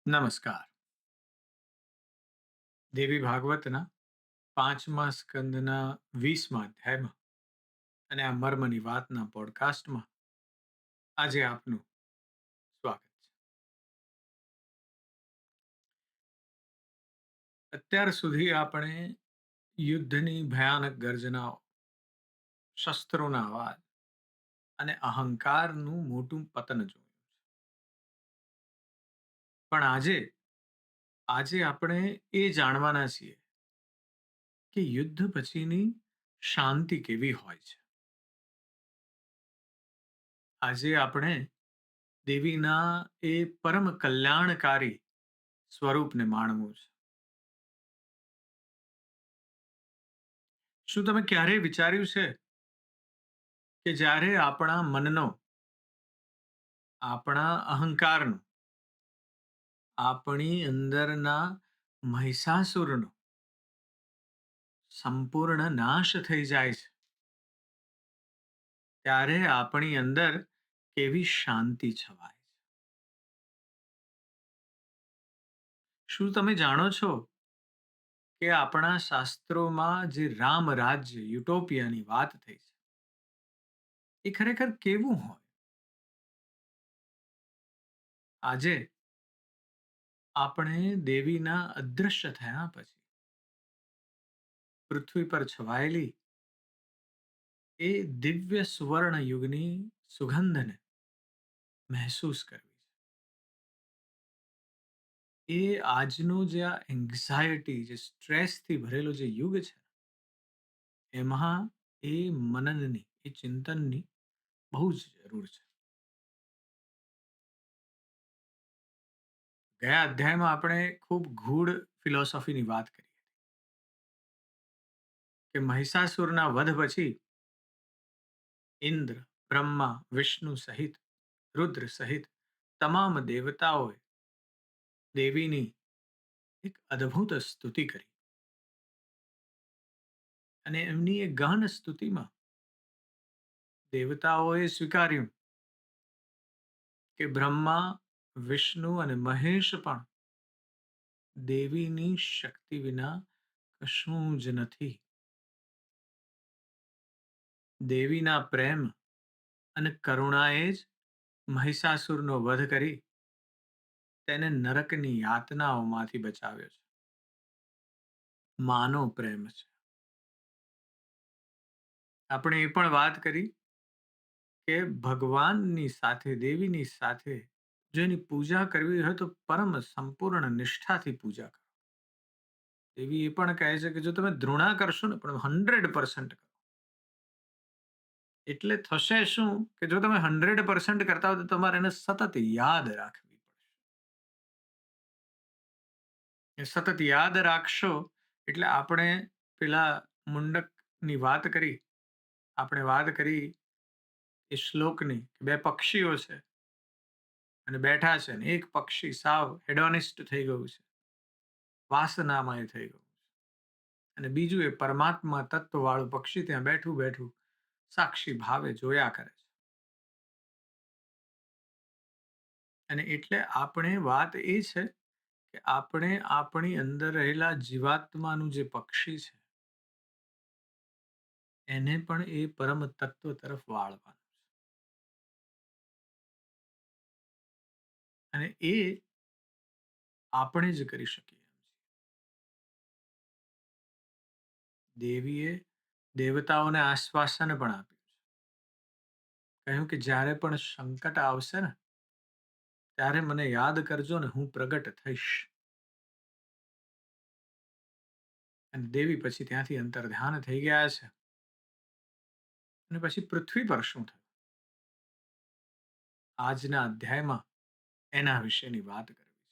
નમસ્કાર. દેવી ભાગવતના 5મા સ્કંદના 20મા અધ્યાયમાં અને આ મર્મની વાતના પોડકાસ્ટમાં આજે આપનું સ્વાગત છે. અત્યાર સુધી આપણે યુદ્ધની ભયાનક ગર્જનાઓ, શસ્ત્રોના અવાજ અને અહંકારનું મોટું પતન જોયું. પણ આજે આપણે એ જાણવાના છીએ કે યુદ્ધ પછીની શાંતિ કેવી હોય છે. આજે આપણે દેવીના એ પરમ કલ્યાણકારી સ્વરૂપને માણવું છે. શું તમે ક્યારેય વિચાર્યું છે કે જ્યારે આપણા મનનો, આપણા અહંકારનો, આપણી અંદરના મહિષાસુરનો સંપૂર્ણ નાશ થઈ જાય છે, ત્યારે આપણી અંદર કેવી શાંતિ છવાય છે? શું તમે જાણો છો કે આપણા શાસ્ત્રોમાં જે રામ રાજ્ય યુટોપિયાની વાત થઈ છે, એ ખરેખર કેવું હોય? આજે આપણે દેવીના અદૃશ્ય થયા પછી પૃથ્વી પર છવાયેલી એ દિવ્ય સુવર્ણ યુગની સુગંધને મહેસૂસ કરવી છે. એ આજનો જે આ એન્ઝાયટી, જે સ્ટ્રેસથી ભરેલો જે યુગ છે, એમાં એ મનનની, એ ચિંતનની બહુ જ જરૂર છે. ગયા અધ્યાયમાં આપણે ખૂબ ગૂઢ ફિલોસોફીની વાત કરી કે મહિષાસુરના વધ પછી ઇન્દ્ર, બ્રહ્મા, વિષ્ણુ સહિત, રુદ્ર સહિત તમામ દેવતાઓએ દેવીની એક અદ્ભુત સ્તુતિ કરી અને એમની એ ગહન સ્તુતિમાં દેવતાઓએ સ્વીકાર્યું કે બ્રહ્મા, વિષ્ણુ અને મહેશ પણ દેવીની શક્તિ વિના કશું જ નથી. દેવીના પ્રેમ અને કરુણાએ જ મહિષાસુરનો વધ કરી તેને નરકની યાતનાઓમાંથી બચાવ્યો છે. માનો પ્રેમ છે. આપણે એ પણ વાત કરી કે ભગવાનની સાથે, દેવીની સાથે જો એની પૂજા કરવી હોય તો પરમ સંપૂર્ણ નિષ્ઠાથી પૂજા કરો. દેવી એ પણ કહે છે કે જો તમે ધૃણા કરશો ને પણ 100% કરો, એટલે થશે શું કે જો તમે 100% કરતા હો તો તમારે એને સતત યાદ રાખવી પડશે. એ સતત યાદ રાખશો એટલે આપણે પેલા મુંડકની વાત કરી, આપણે વાત કરી એ શ્લોકની, બે પક્ષીઓ છે અને બેઠા છે અને એક પક્ષી સાવ હેડોનિસ્ટ થઈ ગયું છે, વાસનામય થઈ ગયું છે, અને બીજું એ પરમાત્મા તત્વવાળું પક્ષી ત્યાં બેઠું બેઠું સાક્ષી ભાવે જોયા કરે છે. અને એટલે આપણે વાત એ છે કે આપણે આપણી અંદર રહેલા જીવાત્માનું જે પક્ષી છે એને પણ એ પરમ તત્વ તરફ વાળવાનું છે. અને એ આપણે જ કરી શકીએ એમ છીએ. દેવીએ દેવતાઓને આશ્વાસન પણ આપ્યું છે. કહ્યું કે જ્યારે પણ સંકટ આવશે ને ત્યારે મને યાદ કરજો ને હું પ્રગટ થઈશ. અને દેવી પછી ત્યાંથી અંતર ધ્યાન થઈ ગયા છે. અને પછી પૃથ્વી પર શું થયું? આજના અધ્યાયમાં એના વિશેની વાત કરવી છે.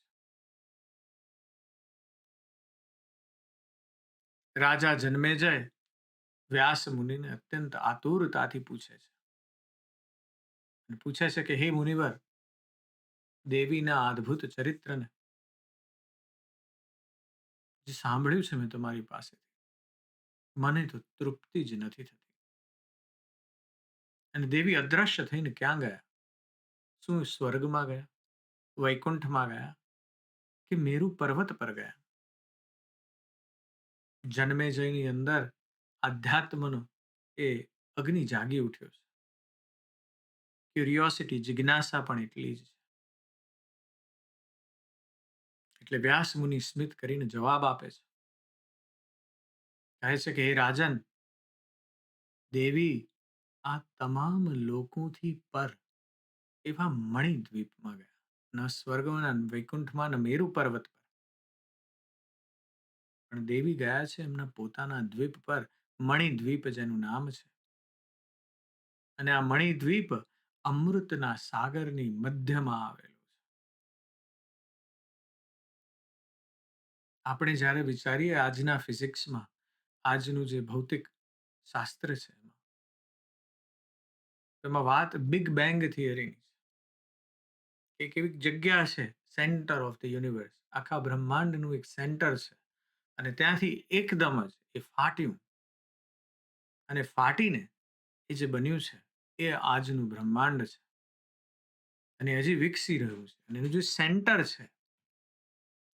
રાજા જન્મેજય વ્યાસ મુનિને અત્યંત આતુરતાથી પૂછે છે. અને પૂછે છે કે હે મુનિવર, દેવીના અદ્ભુત ચરિત્રને જે સાંભળ્યું છે મેં તમારી પાસેથી, મને તો તૃપ્તિ જ નથી થતી. અને દેવી અદ્રશ્ય થઈને ક્યાં ગયા? શું સ્વર્ગમાં ગયા? વૈકુંઠમાં ગયા? કે મેરુ પર્વત પર ગયા. જન્મેજયની અંદર આધ્યાત્મનો એ અગ્નિ જાગી ઉઠ્યો છે. ક્યુરિયોસિટી, જિજ્ઞાસા પણ એટલી જ છે. એટલે વ્યાસ મુનિ સ્મિત કરીને જવાબ આપે છે. કહે છે કે હે રાજન, દેવી આ તમામ લોકોથી પર એવા મણિદ્વીપમાં ગયા. ન સ્વર્ગમાં, ન વૈકુંઠમાં, ન મેરુ પર્વત પર. પણ દેવી ગયા છે એમના પોતાના દ્વીપ પર, મણિદ્વીપ જેનું નામ છે. અને આ મણિદ્વીપ અમૃતના સાગરની મધ્યમાં આવેલું છે. આપણે જ્યારે વિચારીએ આજના ફિઝિક્સમાં, આજનું જે ભૌતિક શાસ્ત્ર છે એમાં વાત બિગ બેંગ થિયરીની છે. એક એવી જગ્યા છે, સેન્ટર ઓફ ધ યુનિવર્સ, આખા બ્રહ્માંડનું એક સેન્ટર છે. અને ત્યાંથી એકદમ જ એ ફાટ્યું, અને ફાટીને એ જે બન્યું છે એ આજનું બ્રહ્માંડ છે. અને હજી વિકસી રહ્યું છે. અને એનું જે સેન્ટર છે,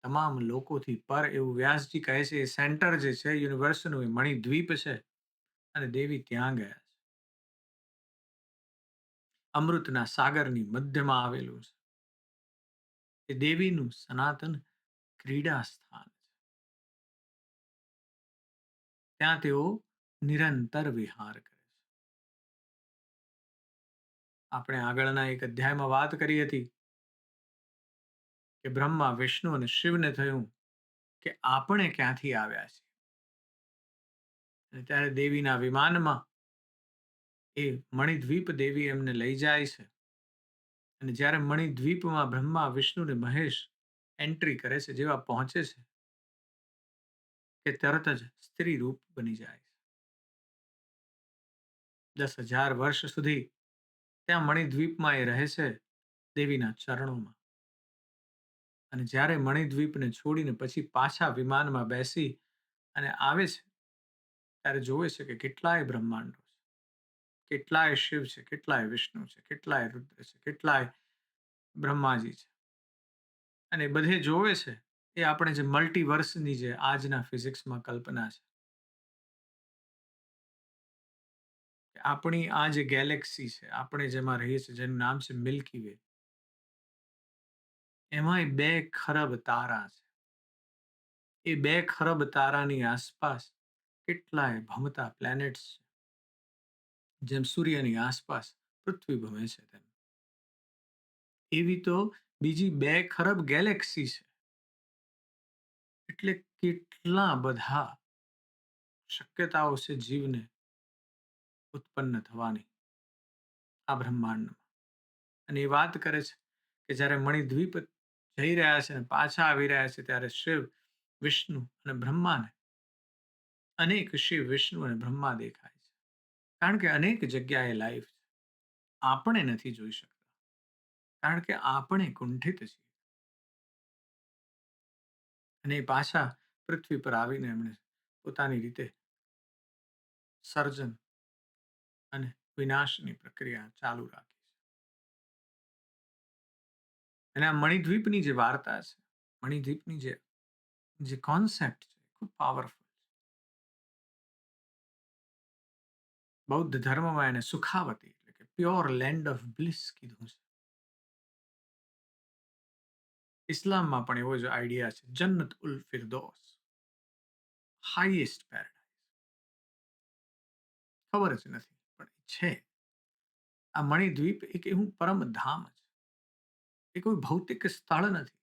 તમામ લોકોથી પર એવું વ્યાસજી કહે છે, એ સેન્ટર જે છે યુનિવર્સનું, એ મણિદ્વીપ છે. અને દેવી ત્યાં ગયા છે. અમૃતના સાગરની મધ્યમાં આવેલું છે. એ દેવીનું સનાતન ક્રીડા સ્થાન છે. ત્યાં તેઓ નિરંતર વિહાર કરે છે. આપણે આગળના એક અધ્યાયમાં વાત કરી હતી કે બ્રહ્મા, વિષ્ણુ અને શિવને થયું કે આપણે ક્યાંથી આવ્યા છીએ. અને ત્યારે દેવીના વિમાનમાં એ મણિદ્વીપ દેવી એમને લઈ જાય છે. અને જ્યારે મણિદ્વીપમાં બ્રહ્મા, વિષ્ણુ અને મહેશ એન્ટ્રી કરે છે, જેવા પહોંચે છે કે તરત જ સ્ત્રી રૂપ બની જાય છે. 10,000 વર્ષ સુધી ત્યાં મણિદ્વીપમાં એ રહે છે, દેવીના ચરણોમાં. અને જ્યારે મણિદ્વીપને છોડીને પછી પાછા વિમાનમાં બેસી અને આવે છે, ત્યારે જોવે છે કે કેટલાય બ્રહ્માંડો છે, કેટલાય શિવ છે, કેટલાય વિષ્ણુ છે, કેટલાય રુદ્ર છે, કેટલાય બ્રહ્માજી છે. અને બધે જોવે છે એ આપણે જે મલ્ટીવર્સની જે આજના ફિઝિક્સમાં કલ્પના છે, કે આપણી આ જે ગેલેક્સી છે, આપણે જેમાં રહીએ છીએ, જેનું નામ છે મિલ્કી વે, એમાંય 2 ખરબ તારા છે. એ 2 ખરબ તારાની આસપાસ કેટલાય ભમતા પ્લેનેટ્સ છે. જેમ સૂર્યની આસપાસ પૃથ્વી ભમે છે તેમ. એવી તો બીજી 2 ખરબ ગેલેક્સી છે. એટલે કેટલા બધા શક્યતાઓ છે જીવને ઉત્પન્ન થવાની આ બ્રહ્માંડમાં. અને એ વાત કરે છે કે જ્યારે મણિદ્વીપ જઈ રહ્યા છે અને પાછા આવી રહ્યા છે, ત્યારે શિવ, વિષ્ણુ અને બ્રહ્માને અનેક શિવ, વિષ્ણુ અને બ્રહ્મા દેખાય છે. કારણ કે અનેક જગ્યાએ લાઈફ છે. આપણે નથી જોઈ શકતા. કારણ કે આપણે કુંઠિત છીએ. અને એ પાછા પૃથ્વી પર આવીને એમણે પોતાની રીતે સર્જન અને વિનાશની પ્રક્રિયા ચાલુ રાખી છે. અને આ મણિદ્વીપની જે વાર્તા છે, મણિદ્વીપની જે જે કોન્સેપ્ટ છે, ખૂબ પાવરફુલ છે. બૌદ્ધ ધર્મમાં એને સુખાવતી એટલે કે પ્યોર લેન્ડ ઓફ બ્લિસ કીધું છે. ઇસ્લામમાં પણ એવો જ આઈડિયા છે, જન્નત ઉલ ફિરદોસ, હાઈએસ્ટ પેરેડાઇઝ. ખબર જ નથી પણ છે. આ મણિદ્વીપ એક એવું પરમ ધામ છે. એ કોઈ ભૌતિક સ્થળ નથી.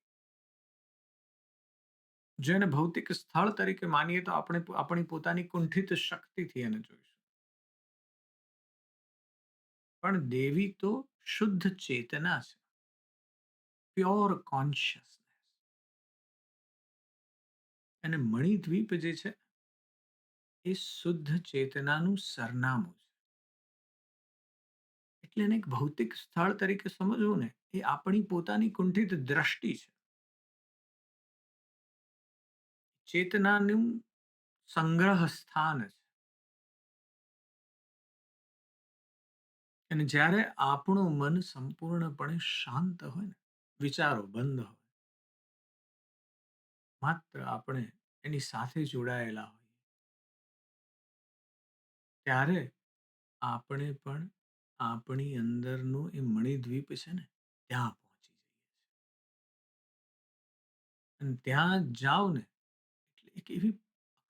જો એને ભૌતિક સ્થળ તરીકે માનીએ તો આપણે આપણી પોતાની કુંઠિત શક્તિથી એને જોઈશું. પણ દેવી તો શુદ્ધ ચેતના છે, પ્યોર કોન્શિયસનેસ. અને મણિદ્વીપ જે છે એ શુદ્ધ ચેતનાનું સરનામું છે. એટલે એને એક ભૌતિક સ્થળ તરીકે સમજવું ને, એ આપણી પોતાની કુંઠિત દ્રષ્ટિ છે. ચેતનાનું સંગ્રહ સ્થાન છે. અને જ્યારે આપણું મન સંપૂર્ણપણે શાંત હોય ને, વિચારો બંધ હોય, માત્ર આપણે એની સાથે જોડાયેલા હોઈએ, ત્યારે આપણે પણ આપણી અંદરનું એ મણિદ્વીપ છે ને ત્યાં પહોંચી જઈએ છીએ. અને ત્યાં જાઓ ને એટલે એક એવી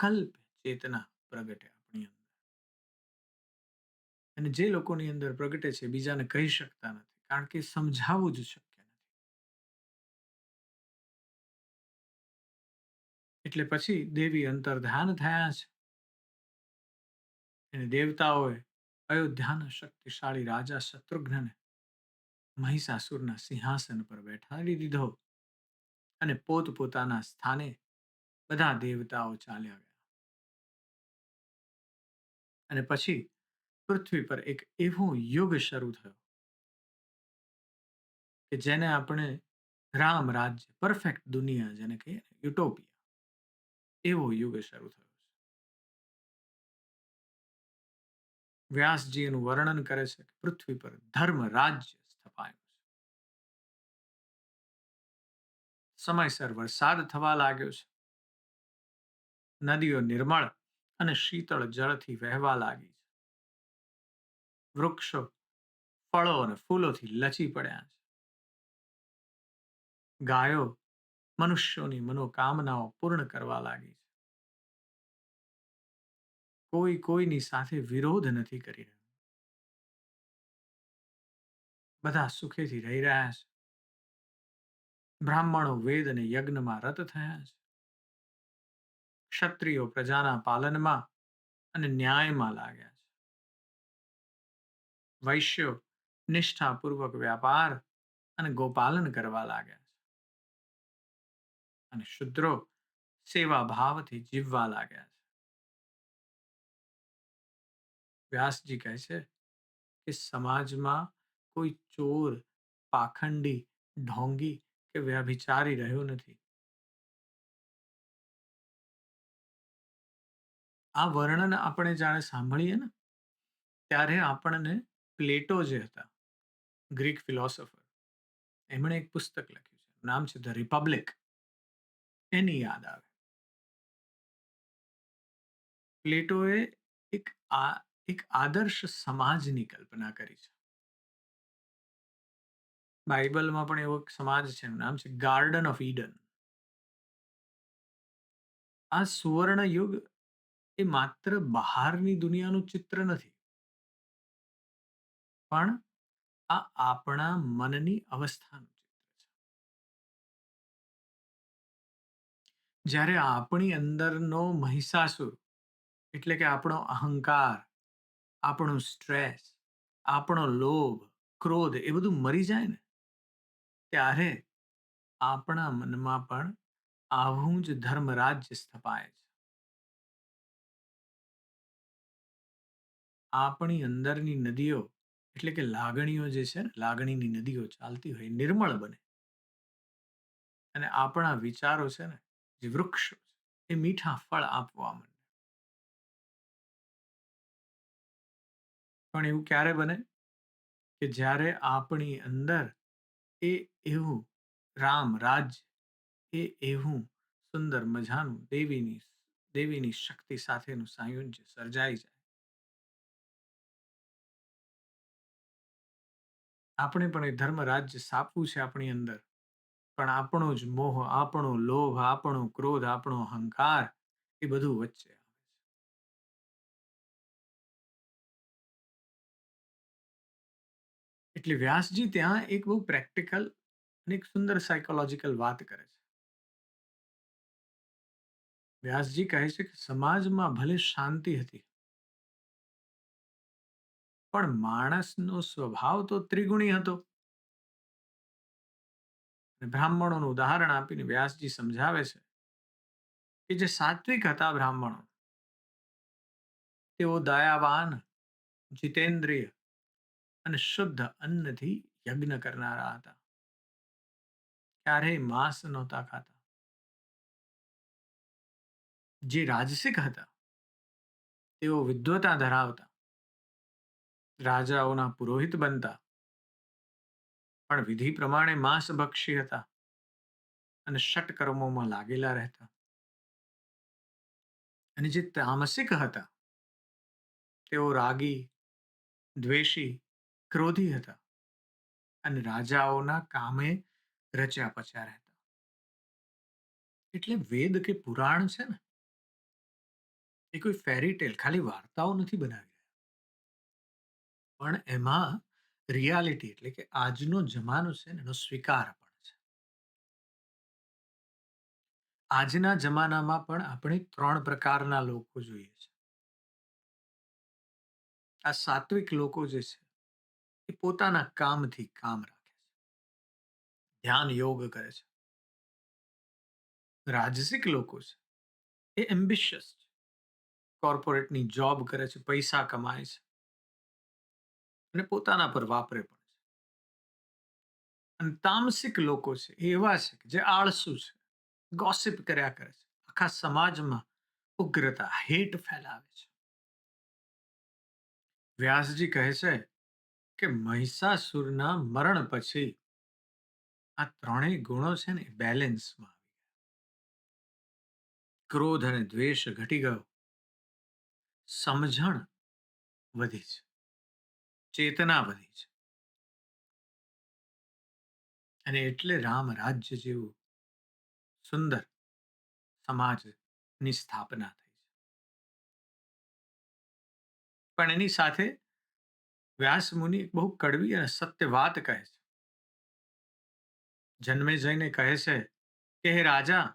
અકલ્પ ચેતના પ્રગટે આપણી અંદર. અને જે લોકોની અંદર પ્રગટે છે બીજાને કહી શકતા નથી, કારણ કે સમજાવવું જ શક્ય નથી. એટલે પછી દેવી અંતર્ધાન થયા છે. અને દેવતાઓએ અયોધ્યાના શક્તિશાળી રાજા શત્રુઘ્નને મહિષાસુરના સિંહાસન પર બેઠાડી દીધો અને પોતપોતાના સ્થાને બધા દેવતાઓ ચાલ્યા ગયા. અને પછી પૃથ્વી પર એક એવો યુગ શરૂ થયો કે જેને આપણે રામ રાજ્ય, પરફેક્ટ દુનિયા જેને કહીએ ને, યુટોપિયા, એવો યુગ શરૂ થયો છે. વ્યાસજી એનું વર્ણન કરે છે કે પૃથ્વી પર ધર્મ રાજ્ય સ્થપાયું છે. સમયસર વરસાદ થવા લાગ્યો છે. નદીઓ નિર્મળ અને શીતળ જળથી વહેવા લાગી છે. વૃક્ષો ફળો અને ફૂલોથી લચી પડ્યા છે. ગાયો મનુષ્યોની મનોકામનાઓ પૂર્ણ કરવા લાગી છે. કોઈ કોઈની સાથે વિરોધ નથી કરી રહ્યું. બધા સુખેથી રહી રહ્યા છે. બ્રાહ્મણો વેદ અને યજ્ઞમાં રત થયા છે. ક્ષત્રિયો પ્રજાના પાલનમાં અને ન્યાયમાં લાગ્યા છે. વૈશ્યો નિષ્ઠાપૂર્વક વ્યાપાર અને ગોપાલન કરવા લાગ્યા છે. અને શુદ્રો સેવા ભાવથી જીવવા લાગ્યા છે. વ્યાસજી કહે છે કે સમાજમાં કોઈ ચોર, પાખંડી, ઢોંગી કે વ્યભિચારી રહ્યો નથી. આ વર્ણન આપણે જાણે સાંભળીએ ને ત્યારે આપણને પ્લેટો જે હતા, ગ્રીક ફિલોસોફર, એમણે એક પુસ્તક લખ્યું છે, નામ છે ધ રિપબ્લિક, એની યાદ આવે. પ્લેટોએ એક આ એક આદર્શ સમાજની કલ્પના કરી છે. બાઇબલમાં પણ એવો એક સમાજ છે, એનું નામ છે ગાર્ડન ઓફ ઈડન. આ સુવર્ણ યુગ એ માત્ર બહારની દુનિયાનું ચિત્ર નથી, પણ આ આપણા મનની અવસ્થાનું ચિત્ર છે. જ્યારે આપણી અંદરનો મહિષાસુર, એટલે કે આપણો અહંકાર, આપણું સ્ટ્રેસ, આપણો લોભ, ક્રોધ એ બધું મરી જાય ને, ત્યારે આપણા મનમાં પણ આવું જ ધર્મરાજ્ય સ્થપાય છે. આપણી અંદરની નદીઓ, એટલે કે લાગણીઓ જે છે ને, લાગણીની નદીઓ ચાલતી હોય નિર્મળ બને. અને આપણા વિચારો છે ને, જે વૃક્ષો છે, એ મીઠા ફળ આપવા માંડે. પણ એવું ક્યારે બને કે જ્યારે આપણી અંદર એ એવું રામ રાજ્ય, એ એવું સુંદર મજાનું દેવીની શક્તિ સાથેનું સાયુજ્ય સર્જાઈ જાય. આપણે પણ એ ધર્મ રાજ્ય સ્થાપવું છે આપણી અંદર, પણ આપણો જ મોહ, આપણો લોભ, આપણો ક્રોધ, આપણો અહંકાર એ બધું વચ્ચે આવે છે. એટલે વ્યાસજી ત્યાં એક બહુ પ્રેક્ટિકલ અને એક સુંદર સાયકોલોજીકલ વાત કરે છે. વ્યાસજી કહે છે કે સમાજમાં ભલે શાંતિ હતી, પણ માણસનો સ્વભાવ તો ત્રિગુણી હતો. અને બ્રાહ્મણોનું ઉદાહરણ આપીને વ્યાસજી સમજાવે છે કે જે સાત્વિક હતા બ્રાહ્મણો, તેઓ દયાવાન, જીતેન્દ્રિય અને શુદ્ધ અન્નથી યજ્ઞ કરનારા હતા. ક્યારેય માંસ નહોતા ખાતા. જે રાજસિક હતા, તેઓ વિદ્વતા ધરાવતા, રાજાઓના પુરોહિત બનતા, પણ વિધિ પ્રમાણે માંસભક્ષી હતા. અને ષટકર્મોમાં લાગેલા રહેતા. અને જે તામસિક હતા તેઓ રાગી, દ્વેષી, ક્રોધી હતા અને રાજાઓના કામે રચ્યા પચ્યા રહેતા. એટલે વેદ કે પુરાણ છે ને, એ કોઈ ફેરી ટેલ ખાલી વાર્તાઓ નથી બનાવી રહ્યા, પણ એમાં રિયાલિટી એટલે કે આજનો જમાનો છે ને એનો સ્વીકાર પણ છે. આજના જમાનામાં પણ આપણે ત્રણ પ્રકારના લોકો જોઈએ છે. આ સાત્વિક લોકો જે છે એ પોતાના કામથી કામ રાખે છે, ધ્યાન યોગ કરે છે. રાજસિક લોકો છે એ એમ્બિશિયસ છે, કોર્પોરેટની જોબ કરે છે, પૈસા કમાય છે અને પોતાના પર વાપરે પણ છે. અને તામસિક લોકો છે એ એવા છે કે જે આળસુ છે, ગોસિપ કર્યા કરે છે, આખા સમાજમાં ઉગ્રતા, હેટ ફેલાવે છે. વ્યાસજી કહે છે કે મહિષાસુરના મરણ પછી આ ત્રણેય ગુણો છે ને બેલેન્સમાં આવી. ક્રોધ અને દ્વેષ ઘટી ગયો, સમજણ વધી છે, ચેતના વધી છે. અને એટલે રામ રાજ્ય જેવું સુંદર સમાજની સ્થાપના થઈ છે. પણ એની સાથે વ્યાસ મુનિ એક બહુ કડવી અને સત્ય વાત કહે છે. જન્મે જઈને કહે છે કે હે રાજા,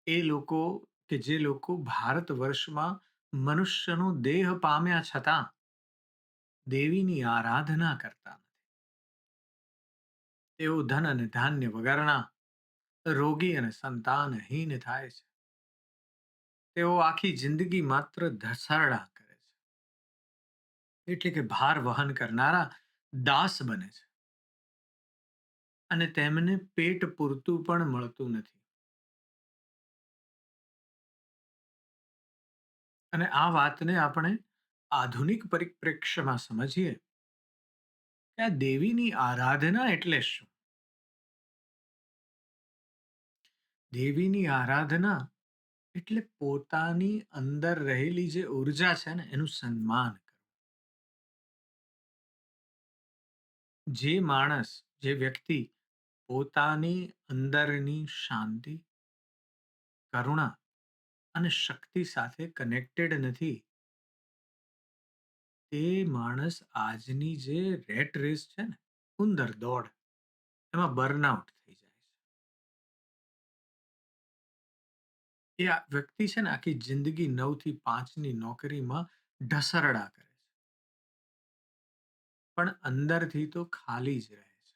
એ લોકો કે જે લોકો ભારત વર્ષમાં મનુષ્યનો દેહ પામ્યા છતાં દેવીની આરાધના કરતા નથી, તેઓ ધન અને ધાન્ય વગરના, રોગી અને સંતાનહીન થાય છે. તેઓ આખી જિંદગી માત્ર ધસારડા કરે છે, એટલે કે ભાર વહન કરનારા દાસ બને છે અને તેમને પેટ પૂરતું પણ મળતું નથી. અને આ વાતને આપણે આધુનિક પરિપ્રેક્ષ્યમાં સમજીએ કે આ દેવીની આરાધના એટલે શું? દેવીની આરાધના એટલે પોતાની અંદર રહેલી જે ઉર્જા છે ને એનું સન્માન કરવું. જે માણસ, જે વ્યક્તિ પોતાની અંદરની શાંતિ, કરુણા અને શક્તિ સાથે કનેક્ટેડ નથી, તે માણસ આજની જે રેટ રેસ છે ને, ઉંદર દોડ, એમાં બર્નઆઉટ થઈ જાય છે. એ આ વ્યક્તિ છે ને આખી જિંદગી 9 થી 5ની નોકરીમાં ઢસરડા કરે છે, પણ અંદરથી તો ખાલી જ રહે છે.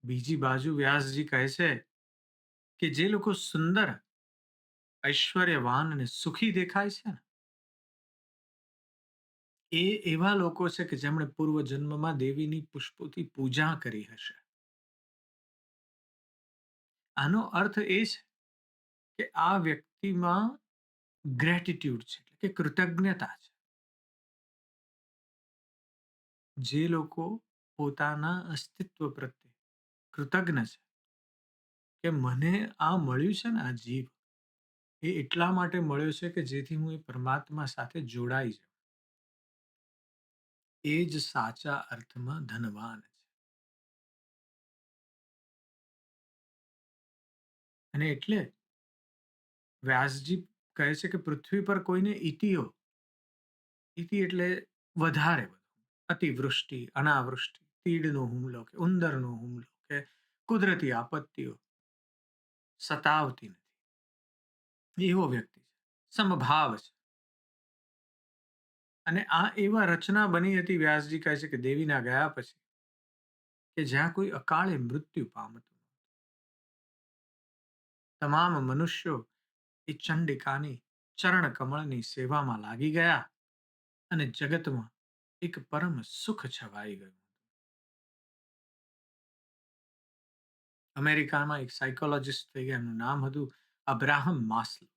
બીજી બાજુ વ્યાસજી કહે છે કે જે લોકો સુંદર, ઐશ્વર્યવાન અને સુખી દેખાય છે ને, એ એવા લોકો છે કે જેમણે પૂર્વજન્મમાં દેવીની પુષ્પોથી પૂજા કરી હશે. આનો અર્થ એ છે કે આ વ્યક્તિમાં ગ્રેટિટ્યુડ છે, એટલે કે કૃતજ્ઞતા છે. જે લોકો પોતાના અસ્તિત્વ પ્રત્યે કૃતજ્ઞ છે કે મને આ મળ્યું છે ને, આ જીવ એ એટલા માટે મળ્યો છે કે જેથી હું એ પરમાત્મા સાથે જોડાઈ જાઉં, એ જ સાચા અર્થમાં ધનવાન છે. અને એટલે વ્યાસજી કહે છે કે પૃથ્વી પર કોઈને ઇતિઓ, ઇતિ એટલે વધારે બધું, અતિવૃષ્ટિ, અનાવૃષ્ટિ, તીડનો હુમલો કે ઉંદરનો હુમલો કે કુદરતી આપત્તિઓ સતાવતી નથી. એવો વ્યક્તિ છે, સમભાવ છે. અને આ એવા રચના બની હતી, વ્યાસજી કહે છે કે દેવીના ગયા પછી, કે જ્યાં કોઈ અકાળે મૃત્યુ પામતું. તમામ મનુષ્યો એ ચંડિકાની ચરણ કમળની સેવામાં લાગી ગયા અને જગતમાં એક પરમ સુખ છવાઈ ગયું. અમેરિકામાં એક સાયકોલોજીસ્ટ થઈ ગયા, એમનું નામ હતું અબ્રાહમ માસ્લો.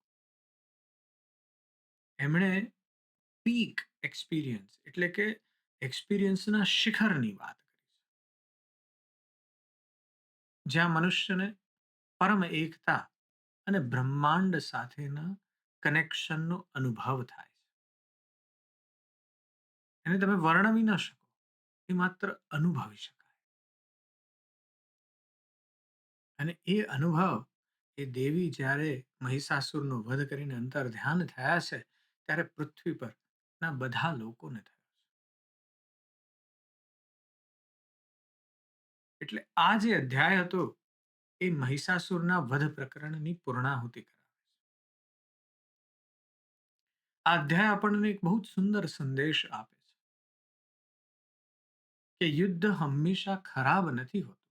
એમણે પીક એક્સપિરિયન્સ એટલે કે એક્સપિરિયન્સના શિખરની વાત કરી છે. જ્યાં મનુષ્યને પરમ એકતા અને બ્રહ્માંડ સાથેના કનેક્શનનો અનુભવ થાય છે. એને તમે વર્ણવી ન શકો. એ માત્ર અનુભવી શકાય. અને એ અનુભવ એ દેવી જ્યારે મહિષાસુરનો વધ કરીને અંતર ધ્યાન થયા છે, ત્યારે પૃથ્વી પર ના બધા લોકોને થયો છે. એટલે આ જે અધ્યાય હતો એ મહિષાસુરના વધ પ્રકરણની પૂર્ણાહુતિ કરાવે છે. આ અધ્યાય આપણને એક બહુ જ સુંદર સંદેશ આપે છે કે યુદ્ધ હંમેશા ખરાબ નથી હોતું.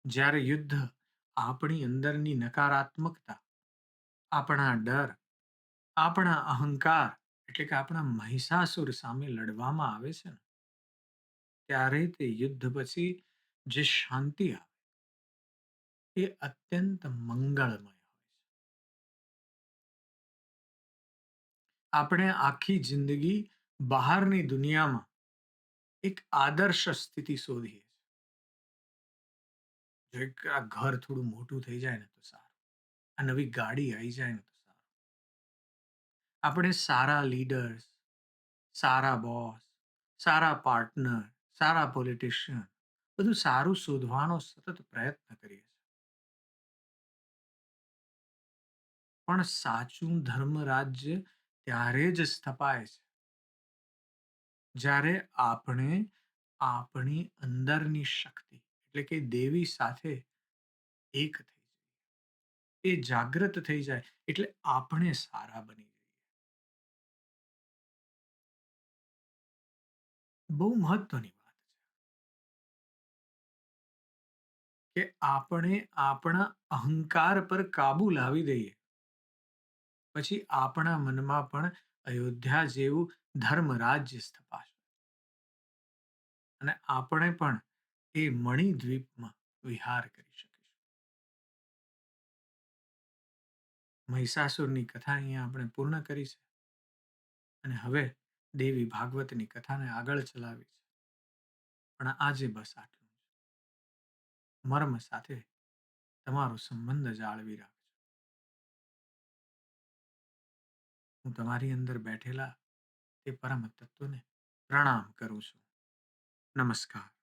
જ્યારે યુદ્ધ આપણી અંદરની નકારાત્મકતા, આપણા ડર, આપણા અહંકાર એટલે કે આપણા મહિષાસુર સામે લડવામાં આવે છે ને, ત્યારે તે યુદ્ધ પછી જે શાંતિ આવે એ અત્યંત મંગળમય હોય છે. આપણે આખી જિંદગી બહારની દુનિયામાં એક આદર્શ સ્થિતિ શોધીએ છીએ. જો એક આ ઘર થોડું મોટું થઈ જાય ને તો સારું. આ નવી ગાડી આવી જાય ને તો સારું. આપણે સારા લીડર્સ, સારા બોસ, સારા પાર્ટનર, સારા પોલિટિશિયન, બધું સારું શોધવાનો સતત પ્રયત્ન કરીએ છીએ. પણ સાચું ધર્મ રાજ્ય ત્યારે જ સ્થપાય છે જ્યારે આપણે આપણી અંદરની શક્તિ એટલે કે દેવી સાથે એક થઈ જાય. એ જાગૃત થઈ જાય એટલે આપણે સારા બની જઈએ. બહુ મહત્વની વાત છે કે આપણે આપણા અહંકાર પર કાબુ લાવી દઈએ, પછી આપણા મનમાં પણ અયોધ્યા જેવું ધર્મ રાજ્ય સ્થપાશે અને આપણે પણ એ મણિદ્વીપમાં વિહાર કરી શકીશું. મહિષાસુરની કથા અહીંયા આપણે પૂર્ણ કરી છે અને હવે દેવી ભાગવતની કથાને આગળ ચલાવી છે. પણ આજે બસ આટલું જ. મર્મ સાથે તમારો સંબંધ જાળવી રાખજો. હું તમારી અંદર બેઠેલા તે પરમ તત્વને પ્રણામ કરું છું. નમસ્કાર.